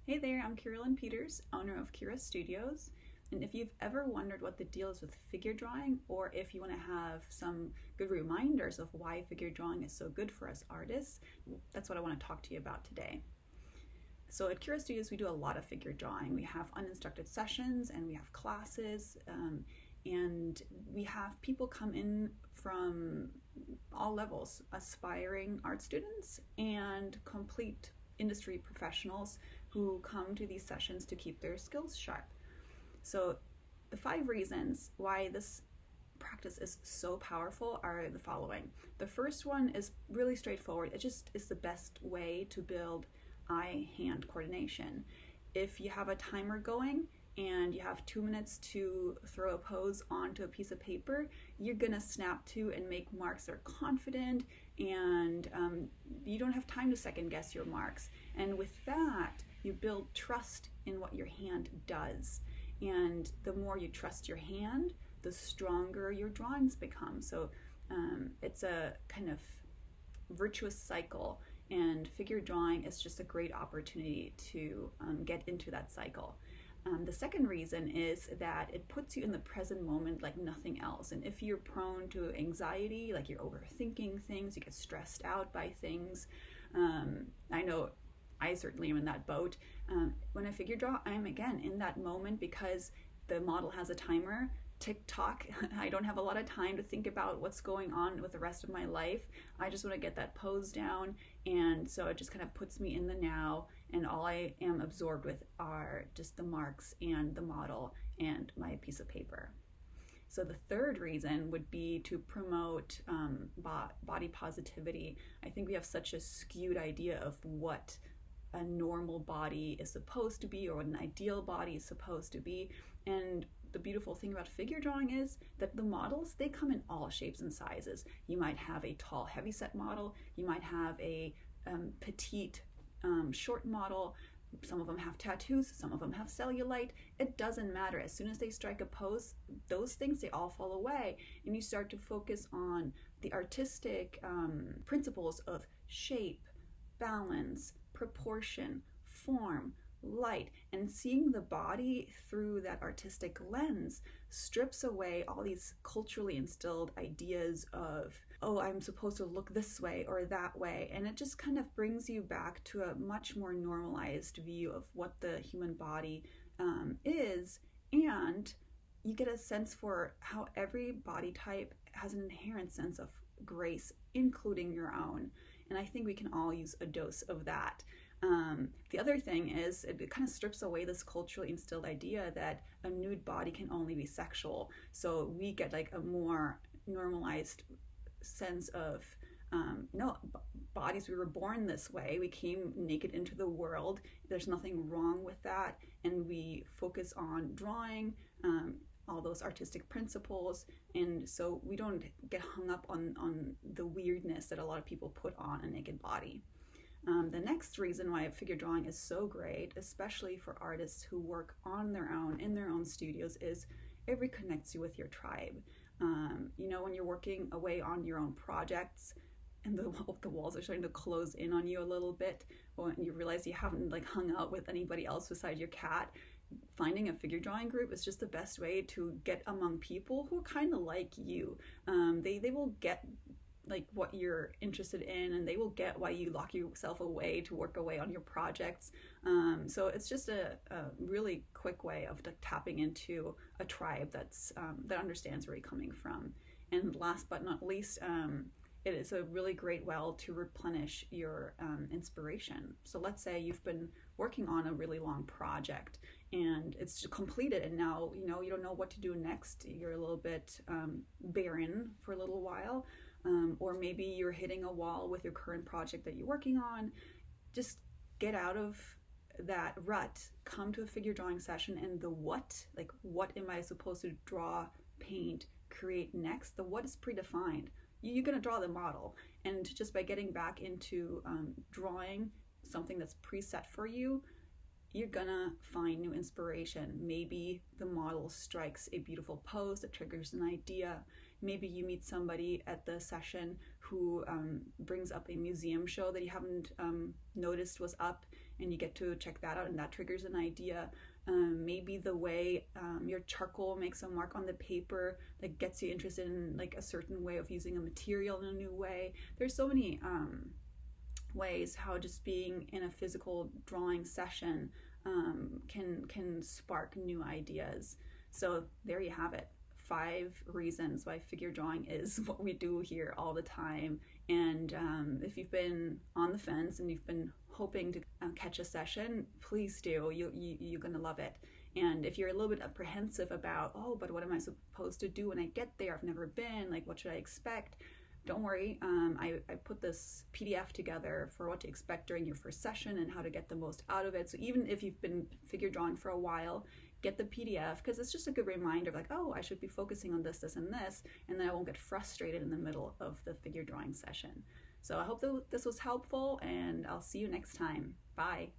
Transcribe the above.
Hey there, I'm Carolyn Peters, owner of Kira Studios. And if you've ever wondered what the deal is with figure drawing, or if you want to have some good reminders of why figure drawing is so good for us artists, that's what I want to talk to you about today. So at Kira Studios, we do a lot of figure drawing. We have uninstructed sessions and we have classes, and we have people come in from all levels, aspiring art students and complete industry professionals who come to these sessions to keep their skills sharp. So the 5 reasons why this practice is so powerful are the following. The first one is really straightforward. It just is the best way to build eye-hand coordination. If you have a timer going and you have 2 minutes to throw a pose onto a piece of paper, you're gonna snap to and make marks that are confident, and you don't have time to second guess your marks. And with that, you build trust in what your hand does. And the more you trust your hand, the stronger your drawings become. So it's a kind of virtuous cycle, and figure drawing is just a great opportunity to get into that cycle. The second reason is that it puts you in the present moment like nothing else. And if you're prone to anxiety, like you're overthinking things, you get stressed out by things. I know I certainly am in that boat. When I figure draw, I'm again in that moment because the model has a timer. Tick-tock. I don't have a lot of time to think about what's going on with the rest of my life. I just want to get that pose down, and so it just kind of puts me in the now, and all I am absorbed with are just the marks and the model and my piece of paper. So the third reason would be to promote body positivity. I think we have such a skewed idea of what a normal body is supposed to be, or what an ideal body is supposed to be. And the beautiful thing about figure drawing is that the models, they come in all shapes and sizes. You might have a tall, heavyset model. You might have a petite, short model. Some of them have tattoos. Some of them have cellulite. It doesn't matter. As soon as they strike a pose, those things, they all fall away. And you start to focus on the artistic principles of shape, balance, proportion, form, light, and seeing the body through that artistic lens strips away all these culturally instilled ideas of, oh, I'm supposed to look this way or that way, and it just kind of brings you back to a much more normalized view of what the human body is, and you get a sense for how every body type has an inherent sense of grace, including your own. And I think we can all use a dose of that. The other thing is it kind of strips away this culturally instilled idea that a nude body can only be sexual. So we get like a more normalized sense of, no, bodies, we were born this way. We came naked into the world. There's nothing wrong with that. And we focus on drawing, all those artistic principles, and so we don't get hung up on the weirdness that a lot of people put on a naked body. The next reason why figure drawing is so great, especially for artists who work on their own, in their own studios, is it reconnects you with your tribe. You know, when you're working away on your own projects and the walls are starting to close in on you a little bit, when you realize you haven't like hung out with anybody else besides your cat, finding a figure drawing group is just the best way to get among people who are kind of like you. They will get like what you're interested in, and they will get why you lock yourself away to work away on your projects. So it's just a really quick way of tapping into a tribe that's that understands where you're coming from. And last but not least, it is a really great well to replenish your inspiration. So let's say you've been working on a really long project and it's completed, and now you don't know what to do next. You're a little bit barren for a little while, or maybe you're hitting a wall with your current project that you're working on. Just get out of that rut, come to a figure drawing session, and the what am I supposed to draw, paint, create next? The what is predefined. You're going to draw the model, and just by getting back into drawing something that's preset for you, you're gonna find new inspiration. Maybe the model strikes a beautiful pose that triggers an idea. Maybe you meet somebody at the session who brings up a museum show that you haven't noticed was up, and you get to check that out, and that triggers an idea. Maybe the way your charcoal makes a mark on the paper that gets you interested in like a certain way of using a material in a new way. There's so many ways how just being in a physical drawing session can spark new ideas. So there you have it. 5 reasons why figure drawing is what we do here all the time. And if you've been on the fence and you've been hoping to catch a session, please do. You're gonna love it. And if you're a little bit apprehensive about, oh, but what am I supposed to do when I get there? I've never been, like, what should I expect? Don't worry, I put this PDF together for what to expect during your first session and how to get the most out of it. So even if you've been figure drawing for a while, get the PDF, because it's just a good reminder of like, oh, I should be focusing on this, this, and this, and then I won't get frustrated in the middle of the figure drawing session. So I hope that this was helpful, and I'll see you next time. Bye.